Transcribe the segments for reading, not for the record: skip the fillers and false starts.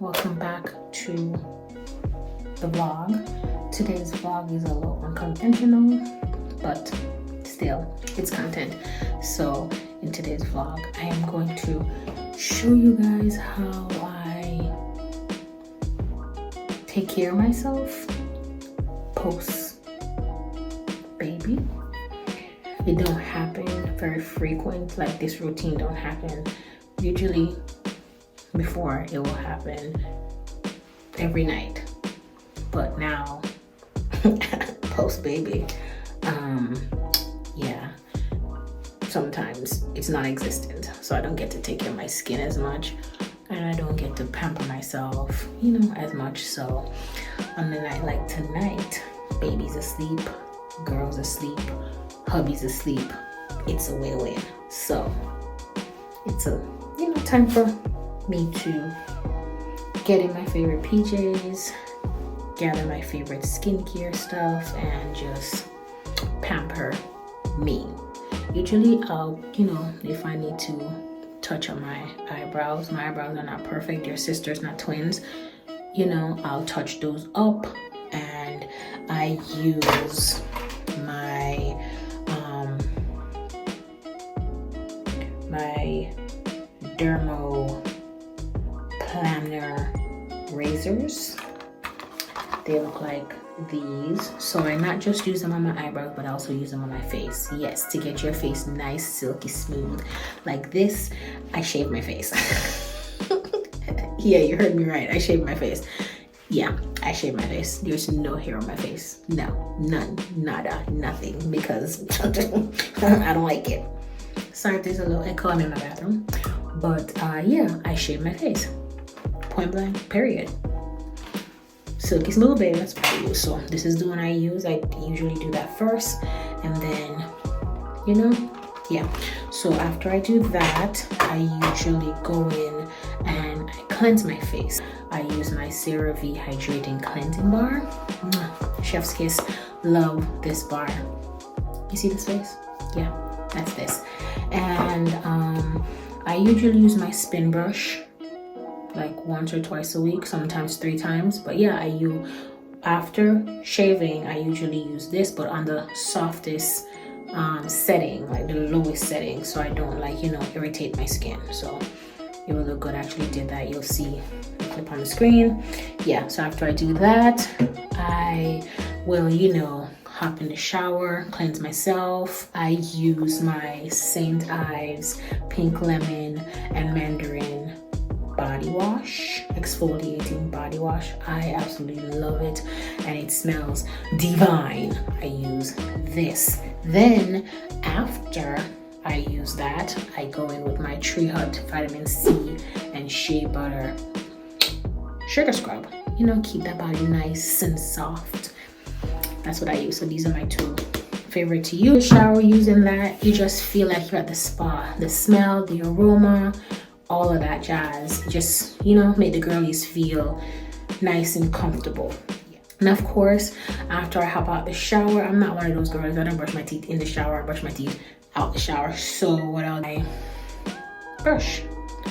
welcome back to the vlog. Today's vlog is a little unconventional, but still it's content. So in today's vlog I am going to show you guys how I take care of myself post baby. It don't happen very frequent, like this routine don't happen. Usually before it will happen every night, but now post baby, yeah, sometimes it's non-existent, so I don't get to take care of my skin as much and I don't get to pamper myself, you know, as much. So on the night like tonight, baby's asleep, girl's asleep, hubby's asleep, it's a win-win. So it's a, you know, time for me to get in my favorite PJs, gather my favorite skincare stuff, and just pamper me. Usually I'll, you know, if I need to touch on my eyebrows are not perfect, they're sisters, not twins, you know, I'll touch those up, and I use my my planner razors. They look like these, so I not just use them on my eyebrows, but I also use them on my face. Yes, to get your face nice, silky smooth like this. I shave my face. Yeah, you heard me right, I shave my face. Yeah, I shave my face. There's no hair on my face. No, none, nada, nothing, because I don't like it. Sorry if there's a little echo, I'm in my bathroom. But yeah, I shave my face. Point blank, period. Silky smooth, baby, that's what I use. So this is the one I use. I usually do that first, and then, you know, yeah. So after I do that, I usually go in and I cleanse my face. I use my CeraVe Hydrating Cleansing Bar. Chef's kiss, love this bar. You see this face? Yeah, that's this. And I usually use my spin brush like once or twice a week, sometimes 3 times. But yeah, after shaving, I usually use this, but on the softest setting, like the lowest setting, so I don't, like, you know, irritate my skin. So it will look good. I actually did that. You'll see the clip on the screen. Yeah, so after I do that, I will, you know, hop in the shower, cleanse myself. I use my St. Ives Pink Lemon and Mandarin body wash, exfoliating body wash. I absolutely love it, and it smells divine. I use this. Then after I use that, I go in with my Tree Hut Vitamin C and Shea Butter sugar scrub. You know, keep that body nice and soft. That's what I use. So these are my 2 favorite to use. Shower using that, you just feel like you're at the spa. The smell, the aroma, all of that jazz, just, you know, make the girlies feel nice and comfortable. And of course, after I hop out the shower, I'm not one of those girls that don't brush my teeth in the shower. I brush my teeth out the shower. So what I brush,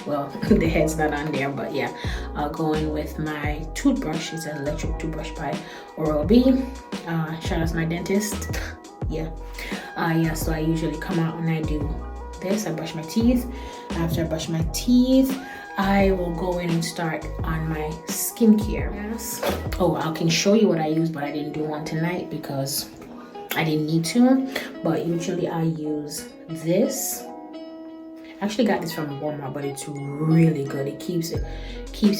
well, the head's not on there, but yeah, I'll go in with my toothbrush. It's an electric toothbrush by Oral-B. Shout out to my dentist. Yeah, yeah. So I usually come out and I do this. I brush my teeth. After I brush my teeth, I will go in and start on my skincare. Yes. Oh, I can show you what I use, but I didn't do one tonight because I didn't need to. But usually I use this. I actually got this from Walmart, but it's really good. It keeps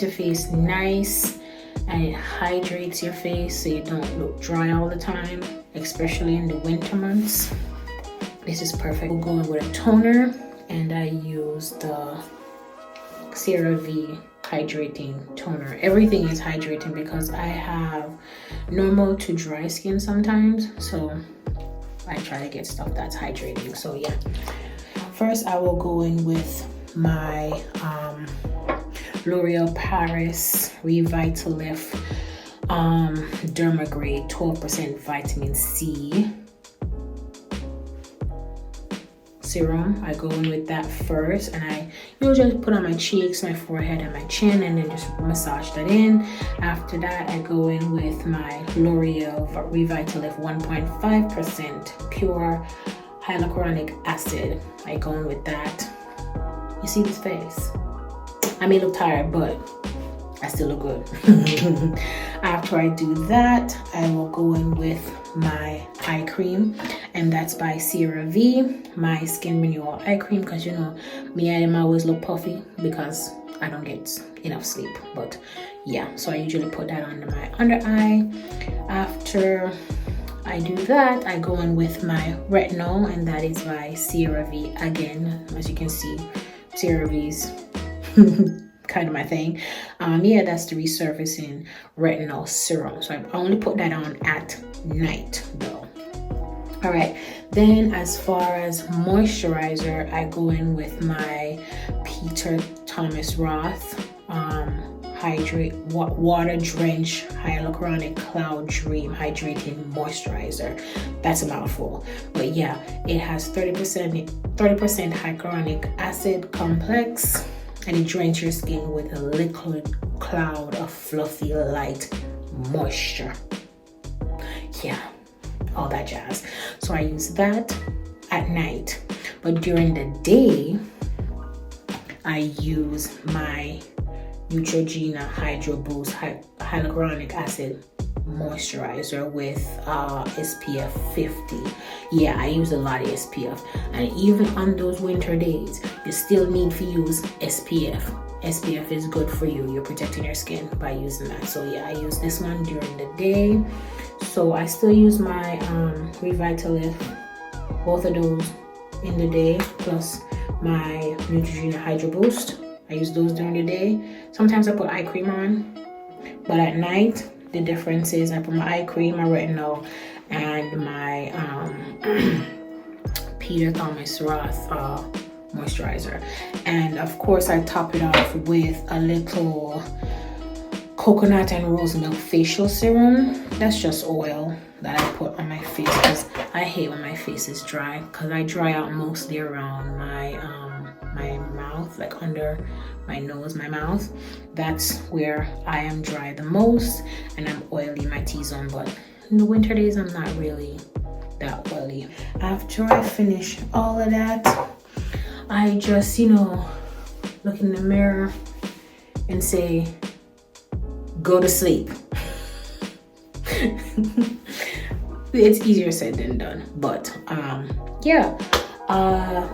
your face nice, and it hydrates your face so you don't look dry all the time, especially in the winter months. This is perfect. We'll go in with a toner, and I use the CeraVe Hydrating Toner. Everything is hydrating because I have normal to dry skin sometimes, so I try to get stuff that's hydrating. So yeah, first I will go in with my L'Oreal Paris Revitalift Dermagrade 12% vitamin C serum. I go in with that first, and I usually put on my cheeks, my forehead, and my chin, and then just massage that in. After that, I go in with my L'Oreal Revitalift 1.5% pure hyaluronic acid. I go in with that. You see this face? I may look tired, but I still look good. After I do that, I will go in with my eye cream, and that's by CeraVe, my skin renewal eye cream, because you know me, I am always look puffy because I don't get enough sleep. But yeah, so I usually put that under my under eye. After I do that, I go in with my retinol, and that is by CeraVe again. As you can see, CeraVe's kind of my thing. Yeah, that's the resurfacing retinol serum. So I only put that on at night though. All right, then as far as moisturizer, I go in with my Peter Thomas Roth water drenched hyaluronic cloud dream hydrating moisturizer. That's a mouthful, but yeah, it has 30% hyaluronic acid complex, and it drains your skin with a liquid cloud of fluffy light moisture. Yeah, all that jazz. So I use that at night, but during the day I use my Neutrogena Hydro Boost hyaluronic acid moisturizer with SPF 50. Yeah, I use a lot of SPF, and even on those winter days you still need to use SPF. SPF is good for you. You're protecting your skin by using that. So yeah, I use this one during the day. So I still use my Revitalift, both of those in the day, plus my Neutrogena Hydro Boost. I use those during the day. Sometimes I put eye cream on, but at night the difference is I put my eye cream, my retinol, and my Peter Thomas Roth moisturizer. And of course I top it off with a little coconut and rose milk facial serum. That's just oil that I put on my face because I hate when my face is dry, because I dry out mostly around my mouth, like under my nose, my mouth. That's where I am dry the most, and I'm oily my T-zone, but in the winter days I'm not really that oily. After I finish all of that, I just, you know, look in the mirror and say, go to sleep. It's easier said than done, but yeah,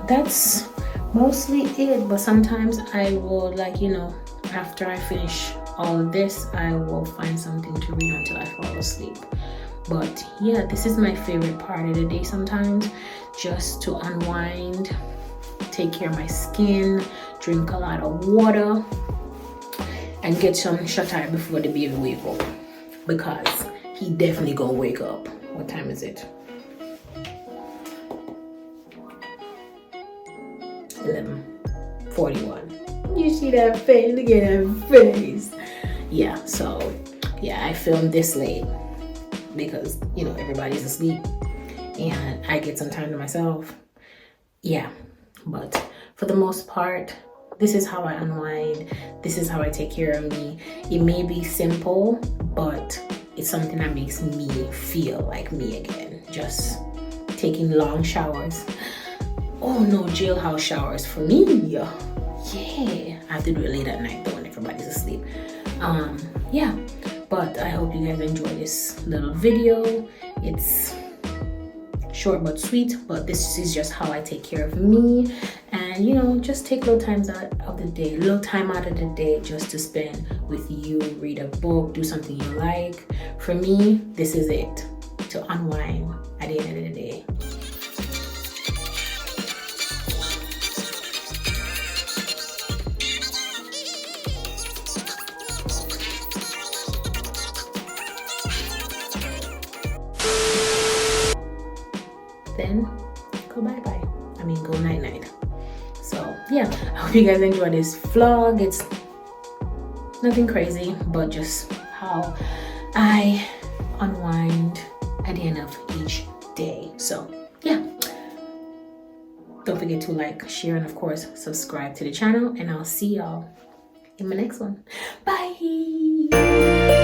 that's mostly it. But sometimes I will, like, you know, after I finish all of this, I will find something to read until I fall asleep. But yeah, this is my favorite part of the day sometimes, just to unwind, take care of my skin, drink a lot of water, and get some shut eye before the baby wake up, because he definitely gonna wake up. What time is it? 11:41. You see that face? Look at that face. Yeah, so yeah, I filmed this late because, you know, everybody's asleep and I get some time to myself. Yeah, but for the most part, this is how I unwind. This is how I take care of me. It may be simple, but it's something that makes me feel like me again. Just taking long showers. Oh no, jailhouse showers for me. Yeah, I have to do it late at night though when everybody's asleep. Yeah, but I hope you guys enjoy this little video. It's short but sweet, but this is just how I take care of me. And you know, just take little time out of the day just to spend with you, read a book, do something you like. For me, this is it, to unwind at the end of the day. Then go bye-bye. I mean, go night-night. So yeah, I hope you guys enjoy this vlog. It's nothing crazy, but just how I unwind at the end of each day. So yeah, Don't forget to like, share, and of course, subscribe to the channel. And I'll see y'all in my next one. Bye.